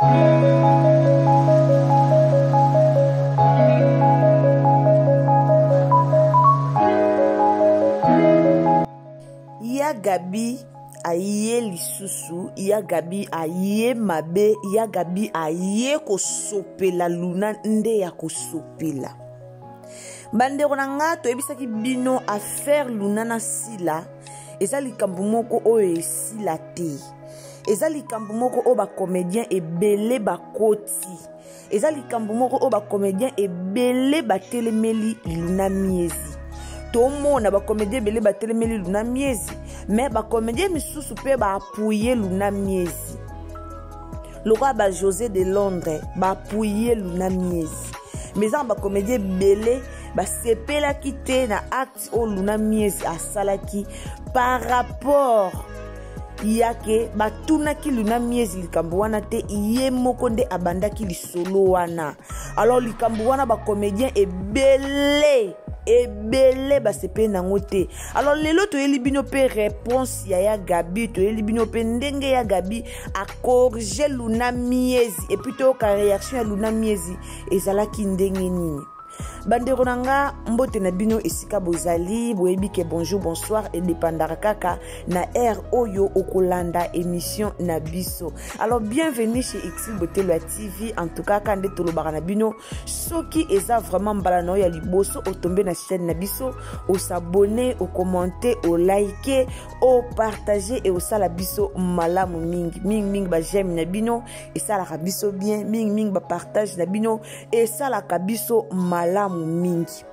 Ya Gabi aye lisusu, ya Gabi aye mabe, ya Gabi aye kosopela Luna nde ya kosopela. Bandeko na nga toyebisaki bino affaire Luna na Sila eza likambo moko oyo esila te. Eza likambo moko oyo ba comédien ebele bakoti. Eza likambo moko oyo ba comédien ebele batelemeli Luna Miezi. Tomona ba comédien ebele batelemeli Luna Miezi, mais ba comédien misusu pe ba appuyer Luna Miezi. Loka ba José de Londres ba appuyer Luna Miezi. Mais ça ba comédien ebele ba sepela kite na acte o Luna Miezi asalaki par rapport yake batunaki Luna Miezi likambo wana te iye moko nde abandaki lisolo wana. Alors likambo wana ba comédien ebele ba sepe nango te. Alors lelo toyeli bino pe réponse ya Gabi, toyeli bino pe ndenge ya Gabi a corriger Luna Miezi et puis to ka réaction ya Luna Miezi ezalaki ndenge nini. Bandeko nanga mbote na bino esika bozali boyebi ke bonjour bonsoir et dépendara kaka na air oyo okolanda émission na biso. Alors bienvenue chez Exil Botelo TV. En tout cas kande tolobaka na bino soki eza vraiment mbalano ya liboso otombe na chaîne na biso, o s'abonner, o commenter, o liker, o partager et o sala biso malamu mingi ba j'aime na bino et sala ka biso bien mingi ba partage na bino et sala ka biso malamu mingi.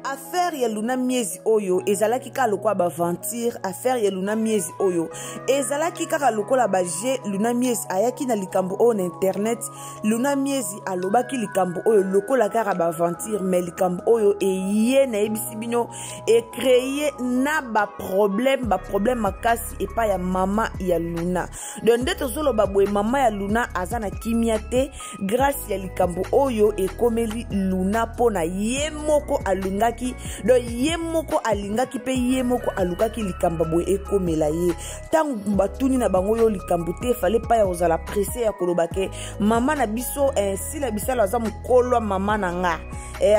Affaire ya Luna Miezi oyo ezalaki ka lokwa ba aventure. Affaire ya Luna Miezi oyo ezalaki kaka lokola ba je Luna Miezi ayaki na likambo oyo na internet. Luna Miezi alobaki likambo oyo lokola kaka ba aventure, mais likambo oyo eye na ebisi bino e créer na ba problème makasi et pas ya mama ya Luna. Donc ndeto zolo ba boye mama ya Luna azana kimia te grâce ya likambo oyo e komeli Luna pona ye moko alunga do ye moko alingaki pe ye moko alukaki likambo boye ekomela ye. Tangu batuni na bango yo likambo te fallait pas ya ozala pressé ya kolobake mama na biso si la bisala aza mukolo mama na nga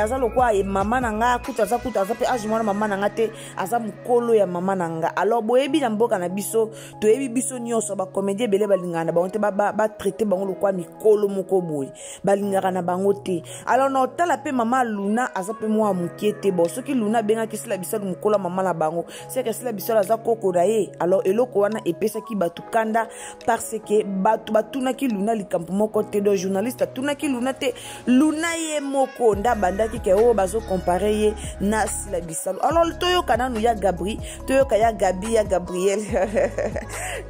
aza lokwa mama na nga kutaza pe ajimwana mama na nga te aza mukolo ya mama na nga. Alors boyebi na mboka na biso toyebi biso nyonso ba comédien bele balingana bango te ba traiter bango lokwa mikolo moko boye balingaka na bango te. Alors no tala pe mama Luna aza pe mwa mukete bon soki Luna benga ki sila bisala mukola mama na bango c'est que sila bisala za koko na ye. Alors eloko wana epesa ki batu kanda parce que batu batuna ki Luna likambo moko te. Do journaliste tuna ki Luna te Luna ye moko nda bandaki ke o bazo comparer ye na sila bisala. Alors toyo kananu ya Gabri, toyo kaya Gabi ya Gabriel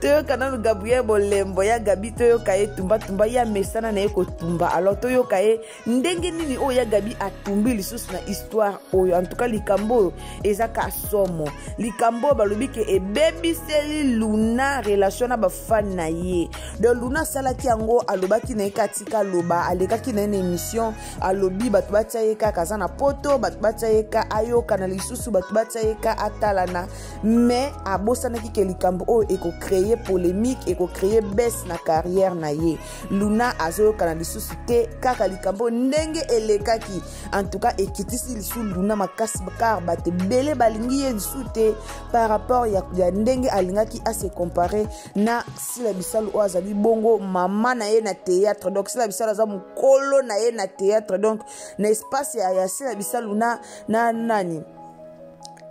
toyo kananu Gabriel Bolembo ya Gabi, toyo kaye tumba ya mesana na eko tumba. Alors toyo kaye ndenge nini o ya Gabi atumbi lisusu na histoire oyo. En tout cas likambo ezaka somo likambo balobi ke ebebiseli Luna relation na ba fan na ye. De Luna salaki yango alobaki na ekatika loba alekaki na une émission alobi batu batayeka kazana poto batu batayeka ayoka na lisusu batu batayeka atalana, mais abosanaki ke likambo oyo eko créer polémique eko créer baisse na carrière na ye. Luna azoyoka na lisusu te kaka likambo ndenge elekaki. En tout cas ekitisi lisu Luna makasi car bate bele balingi ye lisusu par rapport ya ndenge alingaki a se comparer na sila bisalo o azali bongo mama na ye na théâtre. Donc sila bisalo aza mukolo na ye na théâtre, donc na espace ya sila bisalo na nani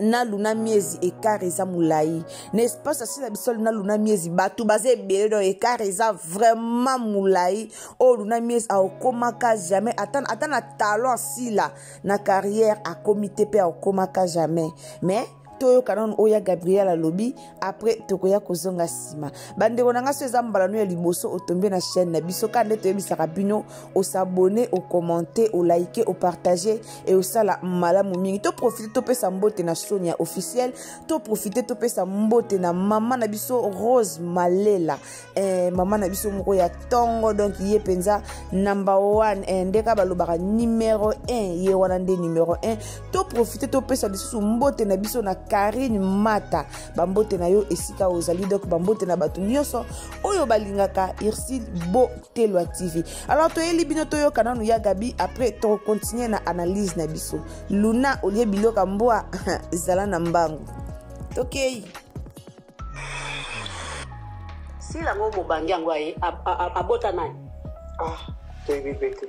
na Luna Miezi ekareza mulai na espace sila bisalo na Luna Miezi batu baze bele do ekareza vraiment mulai o Luna Miezi a okomaka jamais atana talent sila na carrière a comité pe a okomaka jamais. Mais toyo kanon oya Gabriel alobi après tokoya kozonga sima. Bandeko nanga so eza mbalano ya liboso otombe na chaîne na biso kande toyebisaka bino o s'abonner, o commenter, o liker, o partager et o sala malamu mingi. To profiter to pesa mbote na Sonia officiel, to profiter to pesa mbote na mama na biso Rose Malela mama na biso moko ya tongo, donc ye penza number 1 ndeka balobaka numéro 1 ye wana nde numéro 1. To profiter to pesa biso mbote na biso na Karine Mata bambote na yo esika ozali donc bambote na batu nyonso oyo balingaka Ursule Botelwa TV. Alors toyeli bino toyoka nanu ya Gabi après to continuer na analyse na biso. Luna olie biloka mboa zala na mbangu. Okay. Si la ngo mobangi yango aye abota nani? Baby bete.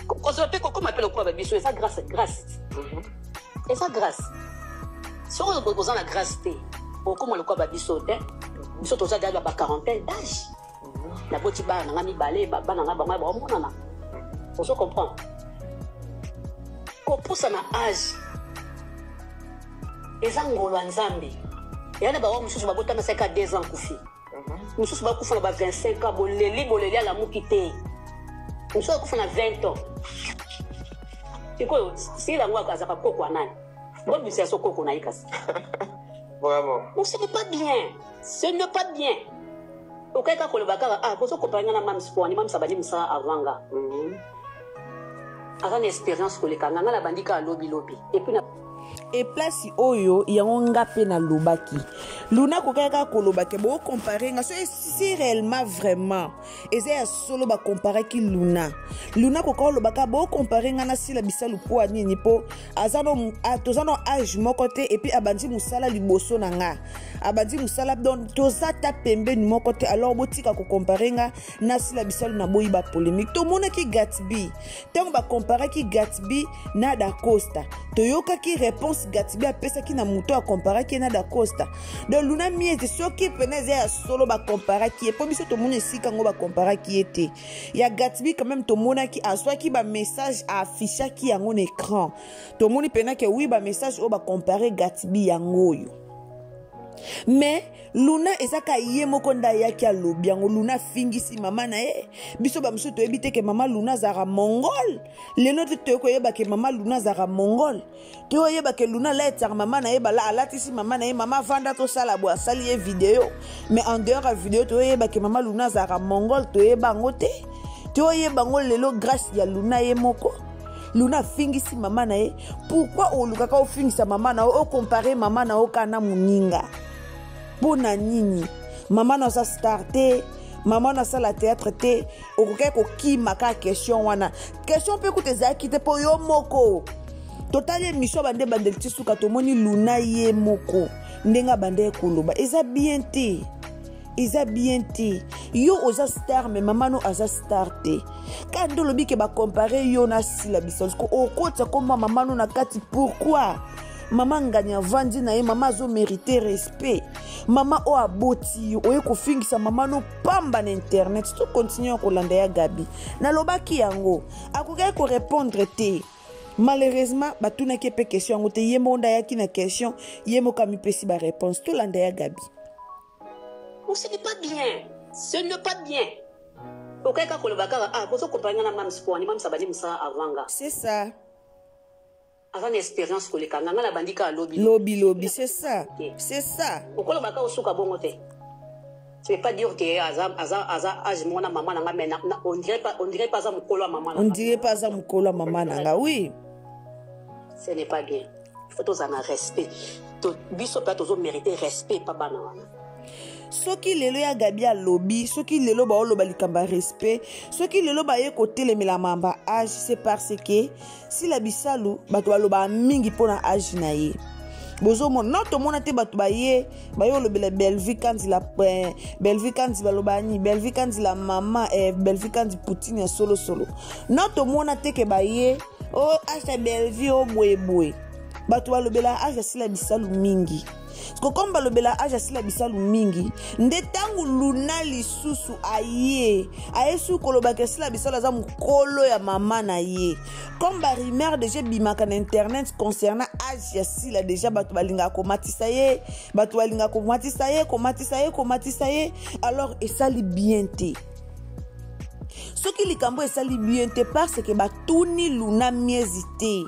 Comment appelle quoi biso eza grâce. Eza grâce. Si on a la grâce té, comment le quoi biso té? Biso toza déjà ba quarantaine d'âge. La boti ba na mi balé ba na ba ba monana. On se comprend. Ko poussa na âge. Eza ngolo nzambe. Yana ba wa mususu ba bota na 52 ans kufi. Mususu ba kufa na ba 25 ans boleli ala mukite. Mususu ba kufa na 20 ans. Tiko si la ngwa kaza ka kokwa nani. Bon bisi so koko na ikasi. Vraiment. Donc ce n'est pas bien. Ce n'est pas bien. Okay ka kolo bakara boso kopanga na mam sport ni mam sabali msa avanga. Avant expérience ko le kanga na bandika lobby. Et puis et place oyo yango ngape na lobaki Luna kokaka kolobake bo comparer nga si réellement vraiment eza solo ba comparer ki Luna kokaka lobaka bo comparer nga na sila bisalu po nini po azano tozano âge moko te et puis abandi musala liboso na nga abandi musala don tozata pembe ni moko te alors botika ko comparer nga na sila bisalu na boyi ba polémique to mona ki Gatsby tango ba comparer ki Gatsby na Da Costa toyoka ki réponse Gatsby apesa ki na muto a comparer ki na Da Costa de Luna miete soki peneze ya solo ba comparer ki po biso to mona esika ngo ba comparer ki ete ya Gatsby quand même to mona ki aswa ki ba message afficha ki yango na écran to moni pena ke oui ba message o ba comparer Gatsby yango yo. Mais Luna ezaka ye moko nda yaki alobi yango Luna fingisi mama na ye biso ba mso to ebite ke mama Luna zara mongol leno te ko yeba ke mama Luna zara mongol to yeba ke Luna la etar mama na ye bala alatisi mama na ye mama vanda to sala bo asali ye vidéo mais en dehors de vidéo to yeba ke mama Luna zara mongol to yeba ngote to yeba ngo lelo grâce ya Luna ye moko Luna fingisi mama na ye pourquoi o lukaka o fingisa mama na o comparer mama na o kana muninga Bona nini maman na sa starté maman na sa la théâtre te okoke ko ki maka question wana question pe koute za kite po yo moko total émission bande bandel tisuka to moni Luna ye moko ndenga bande koloba eza bien te yo oza star mais maman no aza star te quand lobi ke ba comparer yo na sila bisol ko okota koma maman no na kati pourquoi Maman nganya vandi na ye mama zo mériter respect mama o aboti o ko fingisa mama no pamba na internet to continue ko landa ya Gabi na lobaki yango akoka ko répondre te malheureusement batuna ke pe question ngote ye monda yaki na question ye moka mi pesi ba réponse to landa ya Gabi. Ce n'est pas bien. Ce n'est pas bien. Okay ka ko lobaka boso kopanga na mam sport ni mam sabali msa avanga. C'est ça. Avant l'expérience que les kananga la bandika lobby c'est ça c'est ça pourquoi le baka osuka bongo te tu veux pas dire que aza âge mona maman nanga mais on dirait pas ça mukolo maman on dirait pas ça mukolo maman nanga oui ce n'est pas bien il faut tous en respect to biso pas tous mériter respect pas bana soki lelo ya Gabi a lobby soki lelo ba oloba likamba respect soki lelo ba ye côté le mamba âge c'est parce que si la bisalu bato baloba mingi pona âge na ye bozo mon noto mona te bato ba ye ba yo lobela Belvi quand la Belvi quand baloba ni Belvi quand la maman Belvi quand Poutine solo noto mona te ke ba ye o âge Belvi o boy bato balobela âge si la bisalu mingi comme balobela âge asila bisalu mingi ndetangu Luna lisusu aye su koloba ke sila bisalu za mukolo ya mama na ye comme ba rumeur déjà bimaka na internet concernant âge ya sila déjà batu balinga komatisa ye alors esali bien te soki likambo esali bien te parce que batuni Luna miezi te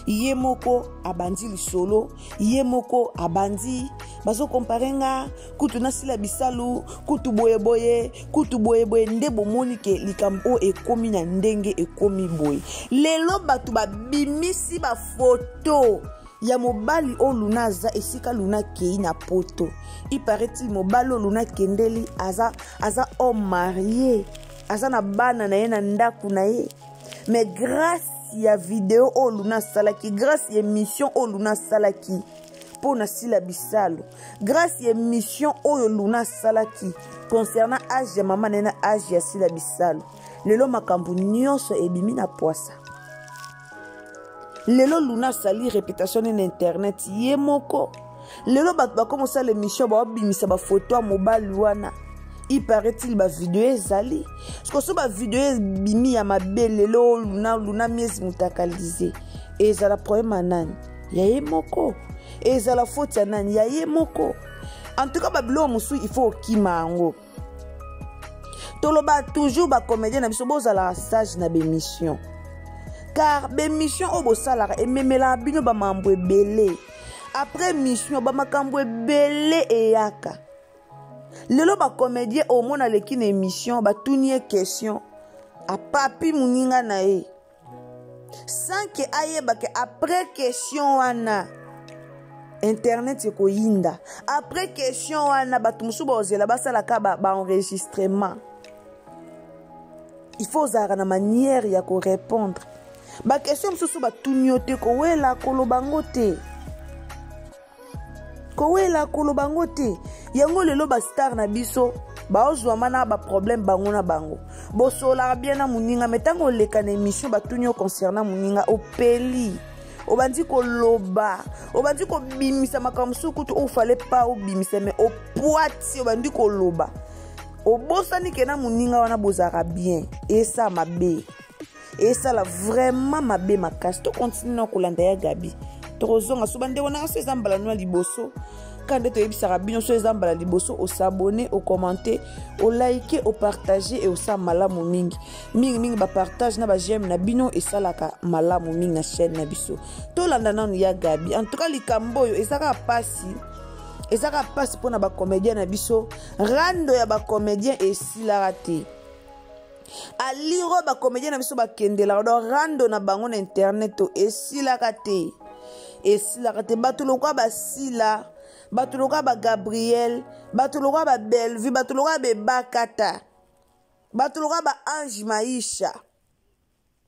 ye moko abandi lisolo ye moko abandi bazo comparenga kutu na sila bisalu kutu boye nde bomoni ke likambo ekomi na ndenge ekomi boye lelo batu babimisi ba photo ya mobali o luna aza esika luna kei na poto. Il paraît-il mobali o luna kendeli aza homme marié, aza na bana na ye na ndaku na ye. Mais grâce ya vidéo o luna salaki, grâce ya émission o luna salaki pour na sila bisalo, grâce ya émission o luna salaki concernant âge ya mama na âge ya sila bisalo, lelo makambo nyonso ebimi na poasa. Lelo luna sali réputation na internet ye moko. Lelo bato bakomosa l'émission babimisa ba photo ya mobali wana. Il paraît-il ba vidéo ezali. Parce que ba vidéo bimi ya mabe lelo luna miezi mutakalize. Ezala problème anani ya ye moko. Ezala faute ya nani ya ye moko. En tout cas babilo musu il faut kima ango. Toloba toujours ba comédien na biso bozala sage na bémission. Car bémission au bosalara et memela bino ba mambo ebele. Après mission ba makambo ebele eyaka. Lelo ba comédien au mona leki na émission ba tunie question a papi muninga na e. Sans que ayeba que après question wana internet ko yinda. Après question wana batu musu bozela basala ka ba enregistrement. Il faut zara na manière ya ko répondre. Ba question mususu ba tuniote ko wela kolobango te. Ko wela kolobango te. Yango lelo ba star na biso ba ozwa mana ba problème bango na bango. Bo sola bien na muninga metango leka na émission ba tunio concernant muninga opeli. Obandi ko loba, obandi ko bimisa makamsu kutu o fallait pas o bimisa mais o poati obandi ko loba. Obosani kena muninga wana bozara bien et ça mabe. Et ça là vraiment mabe makasi to continue na kolanda ya Gabi. Tozonga sobande wana so ezambala no liboso. Quand tu es bino so ezambala liboso o s'abonner, o commenter, o liker, o partager et o sa malamu mingi. Mingi ba partage na ba j'aime na bino et ça la ka malamu mingi na chaîne na biso. To landa na ya Gabi. En tout cas likambo yo ezaka pasi. Ezaka pasi pona ba comédien na biso. Rando ya ba comédien et silarate. Aliro ba comédien na biso ba kendela do rando na bango na internet to esilarate. Esilarate batuloko ba sila. Batuloko ba Gabriel, batuloko ba Bellevue, batuloko ba Bakata, batuloko ba Ange Maïcha.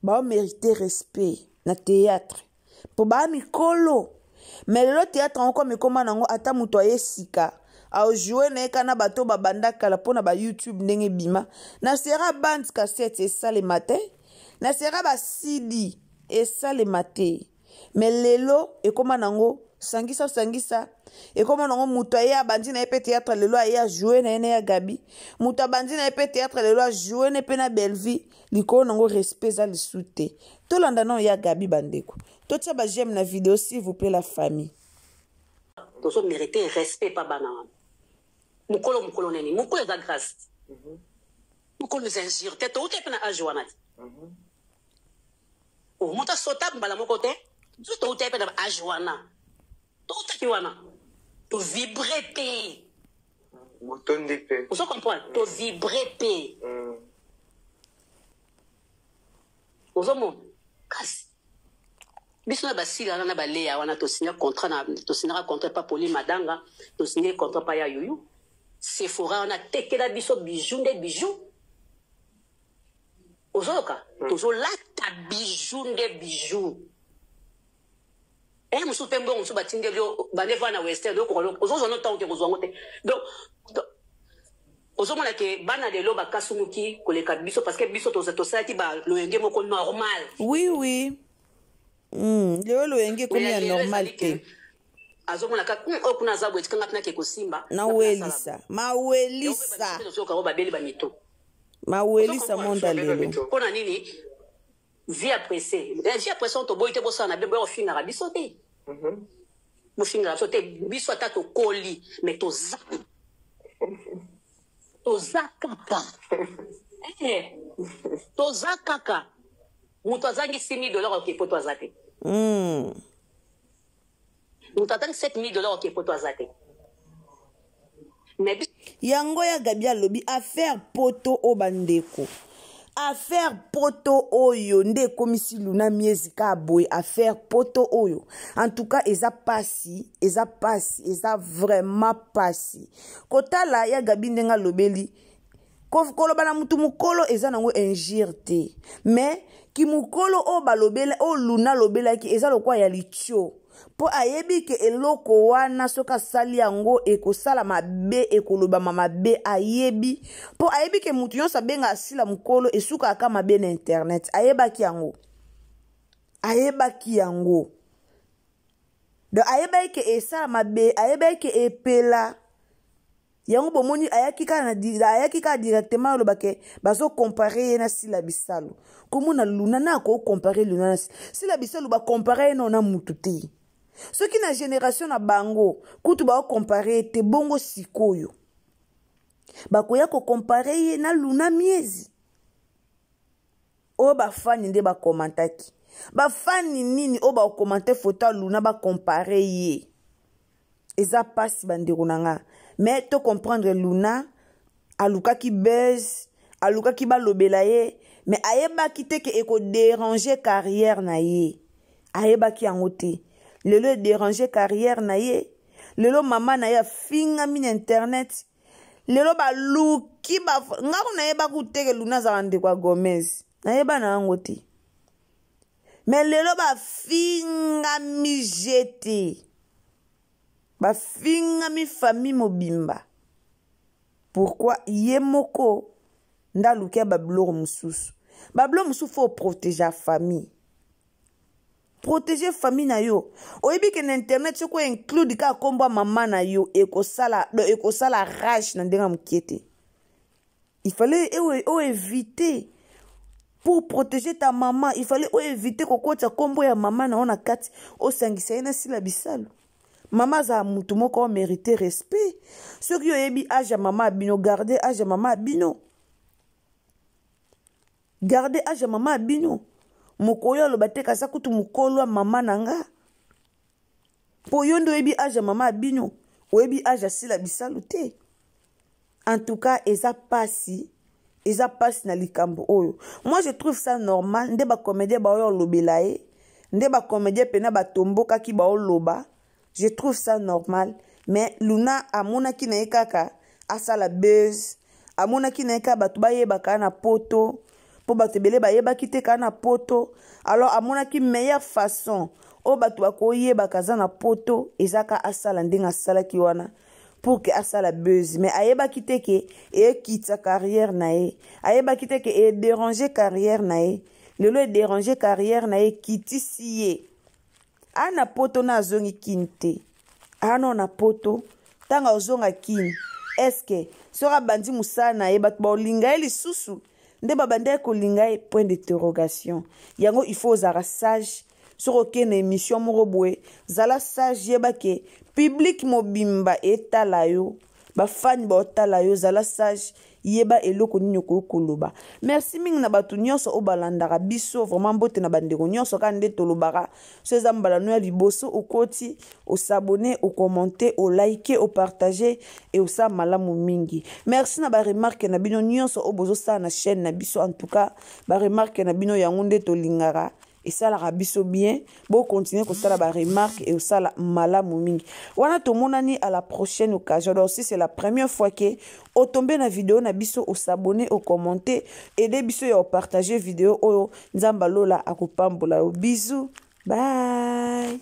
Ba mériter respect na théâtre. Po ba mikolo. Mais le théâtre encore me comment nango ata muto yesika. A jouer na kana bato ba banda kala pona ba YouTube ndenge bima. Na sera band cassette et ça le matin. Na sera ba CD et ça le matin. Mais lelo e comment nango sangisa et comme on a moutaye à bandina épée théâtre le loi ya jouer na ya Gabi muta bandina épée théâtre le loi jouer na pena Bellevue liko nango respect za le souté to landa non ya Gabi bandeko to tia ba j'aime na vidéo s'il vous plaît la famille to so mériter respect pa bana mukolo neni mukolo za grâce mukolo za injure to te pena ajoana o muta sota mbala moko te to te pena ajoana. Tout ce qui est to vibrer paix. Bouton d'épée. Vous comprenez? To vibrer paix. Vous comprenez? Kasi. Biso na basila na balea wana to signer contrat na to signer contrat pas poli madanga to signer contrat pas ya yuyu. Sephora na tekela biso bijou de bijou. Ozoka toujours là ta bijou de bijou. Et nous sommes bon, nous sommes bâtis de l'eau, baneva na western, donc on a autant que vous en avez. Donc, on a que bana de l'eau, bakasumuki, que les biso parce que biso to society ba loenge moko normal. Oui. Le loenge comme ya normal te. Azo mona ka okuna zabu etikanga pina ke kosimba. Na welisa, ma welisa. Ma welisa monda lelo. Pona nini? Vie après on te boite bossa na bebe ofinga ra bisote. Mo finga sote biso ata to koli mais to zakaka. To zakaka. Muto azangi $6,000 ke poto azate. Muto azangi $7,000 ke poto azate. Mais yango ya Gabi alobi affaire poto o bandeko. affaire poto oyo nde komisi luna miezi ka boy affaire poto oyo en tout cas eza pasi eza vraiment pasi kotala ya Gabi ndenga lobeli koloba na mutu mukolo eza nango injure te mais ki mukolo o balobela o luna lobela ki eza lokwa ya litio po ayebi ke eloko wana soka sali yango ekosala mabe ekoloba mabe ayebi po ayebi ke mutu nyonso abenga asila mukolo esuka aka mabe na internet ayebaki yango do ayebaki ke esala mabe ayebaki ke epela yango bomoni ayaki ka directement loba ke bazo comparer na sila bisalo komona luna na ko comparer luna na sila bisalo ba comparer no na mutu te soki na génération na bango kutu ba comparer te bongo sikoyo bakoya ko comparer ye na luna miezi o ba fani nde ba komantaki ba fani nini o ba commenter photo luna ba comparer ye eza pasi bandeko nanga mais to comprendre luna aluka ki buzz aluka ki ba lobela ye mais ayeba ki te ke eko déranger carrière na ye ayeba ki yango te lelo déranger carrière na ye lelo mama na ye finga min internet lelo ba luki ba ngako na ye ba kuteke luna za ndeko kwa Gomez na ye ba na yango te mais lelo ba finga mi jete ba finga mi famille mobimba pourquoi ye moko nda lukia babloro mususu babloro mususu faut protéger la famille protéger famille na yo oyebi ke na internet soko include ka komba mama na yo ekosala rage na ndenga mkiete il fallait éviter pour protéger ta maman il fallait éviter kokota kombo ya mama na ona kati osangisa ina sila bisalo mama za mutu moko mériter respect soki oyebi âge ya mama abino garder âge ya mama abino garder âge ya mama abino mokoyo aloba te kasa kutu mokolo mama nanga po yo ndo oyebi âge ya mama abino oyebi âge ya sila bisalo te en tout cas eza pasi na likambo oyo moi je trouve ça normal nde ba comédien ba oyo lobela ye nde ba comédien pena batomboka ki ba oloba je trouve ça normal mais luna amona ki na ye kaka asala buzz amona ki na ye kaka bato bayebaka na poto po bato ebele bayebaki te kaka na poto alors amonaki meilleure façon o bato bakoyebaka aza na poto ezaka asala ndenge asalaki wana pour que asala buzz mais ayebaki te ke ekitisa carrière na ye ayebaki te ke edéranger carrière na ye lelo edéranger carrière na ye kitisi ye ana poto na azongi kini te ano na poto tanga ozonga kini eske soka bandi musala na ye bato baolinga ye lisusu nde babande kolinga ye point d'interrogation yango il faut ozala sage soko okende émission moko boye zala sage yeba ke public mobimba etala yo bafani baotala yo zala sage yeba eloko nini okoki koloba merci mingi na bato nyonso oyo balandaka biso vraiment mbote na bandeko nyonso kaka nde tolobaka so eza mbalano ya liboso okoti osabone okommente olike opartage e osala malamu mingi merci na baremarke na bino nyonso oyo bozosala na chaîne na biso en tout cas baremarke na bino yango nde tolingaka esalaka biso bien bo continuer kosala ba remarque et osala malamu mingi wana tomonani à la prochaine occasion donc si c'est la première fois que o tomber na vidéo na biso o s'abonner o commenter aider biso et o partager vidéo oyo nzamba lola akopambola yo bisous bye.